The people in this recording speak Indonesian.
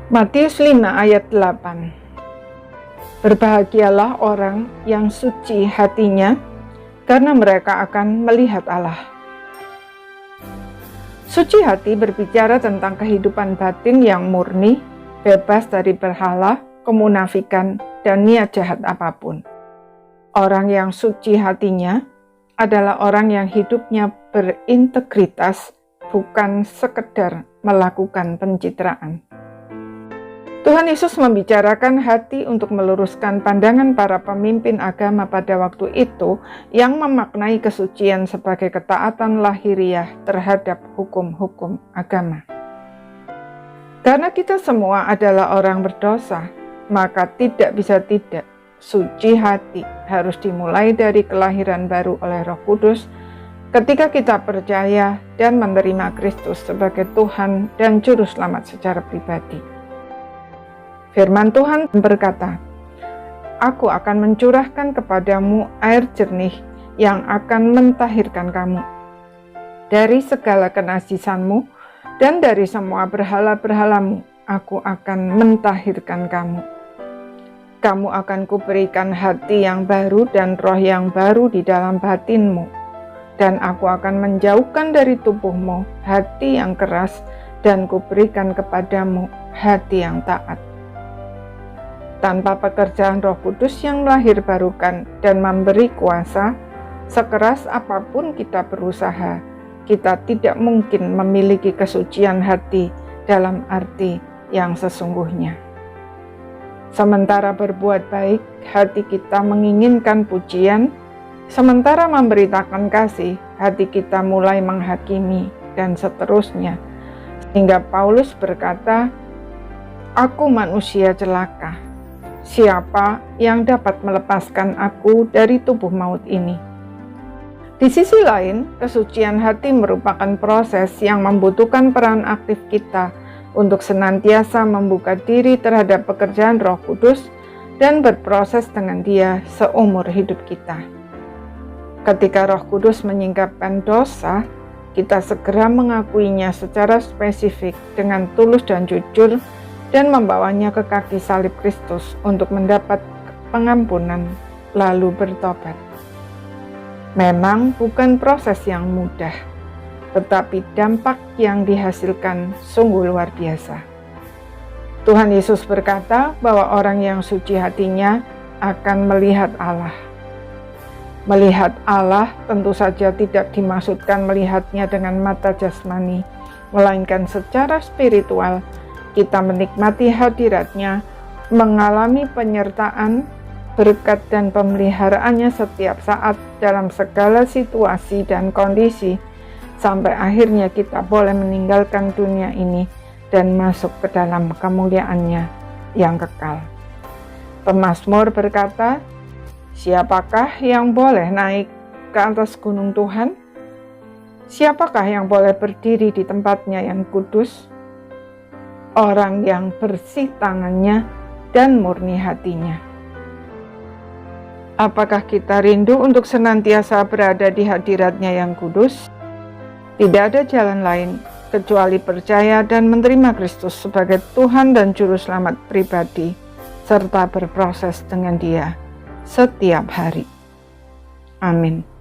Matius 5 ayat 8. Berbahagialah orang yang suci hatinya, karena mereka akan melihat Allah. Suci hati berbicara tentang kehidupan batin yang murni, bebas dari berhala, kemunafikan, dan niat jahat apapun. Orang yang suci hatinya adalah orang yang hidupnya berintegritas, bukan sekedar melakukan pencitraan. Tuhan Yesus membicarakan hati untuk meluruskan pandangan para pemimpin agama pada waktu itu yang memaknai kesucian sebagai ketaatan lahiriah terhadap hukum-hukum agama. Karena kita semua adalah orang berdosa, maka tidak bisa tidak, suci hati harus dimulai dari kelahiran baru oleh Roh Kudus ketika kita percaya dan menerima Kristus sebagai Tuhan dan Juru Selamat secara pribadi. Firman Tuhan berkata, "Aku akan mencurahkan kepadamu air jernih yang akan mentahirkan kamu dari segala kenajsanmu, dan dari semua berhala-berhalamu aku akan mentahirkan kamu. Kamu akan kuberikan hati yang baru dan roh yang baru di dalam batinmu, dan aku akan menjauhkan dari tubuhmu hati yang keras, dan kuberikan kepadamu hati yang taat." Tanpa pekerjaan Roh Kudus yang melahir barukan dan memberi kuasa, sekeras apapun kita berusaha, kita tidak mungkin memiliki kesucian hati dalam arti yang sesungguhnya. Sementara berbuat baik, hati kita menginginkan pujian, sementara memberitakan kasih, hati kita mulai menghakimi, dan seterusnya. Sehingga Paulus berkata, "Aku manusia celaka. Siapa yang dapat melepaskan aku dari tubuh maut ini?" Di sisi lain, kesucian hati merupakan proses yang membutuhkan peran aktif kita untuk senantiasa membuka diri terhadap pekerjaan Roh Kudus dan berproses dengan Dia seumur hidup kita. Ketika Roh Kudus menyingkapkan dosa, kita segera mengakuinya secara spesifik dengan tulus dan jujur, dan membawanya ke kaki salib Kristus untuk mendapat pengampunan, lalu bertobat. Memang bukan proses yang mudah, tetapi dampak yang dihasilkan sungguh luar biasa. Tuhan Yesus berkata bahwa orang yang suci hatinya akan melihat Allah. Melihat Allah tentu saja tidak dimaksudkan melihatnya dengan mata jasmani, melainkan secara spiritual. Kita menikmati hadirat-Nya, mengalami penyertaan, berkat dan pemeliharaannya setiap saat dalam segala situasi dan kondisi, sampai akhirnya kita boleh meninggalkan dunia ini dan masuk ke dalam kemuliaan-Nya yang kekal. Pemazmur berkata, "Siapakah yang boleh naik ke atas gunung Tuhan? Siapakah yang boleh berdiri di tempat-Nya yang kudus? Orang yang bersih tangannya dan murni hatinya." Apakah kita rindu untuk senantiasa berada di hadirat-Nya yang kudus? Tidak ada jalan lain kecuali percaya dan menerima Kristus sebagai Tuhan dan Juru Selamat pribadi, serta berproses dengan Dia setiap hari. Amin.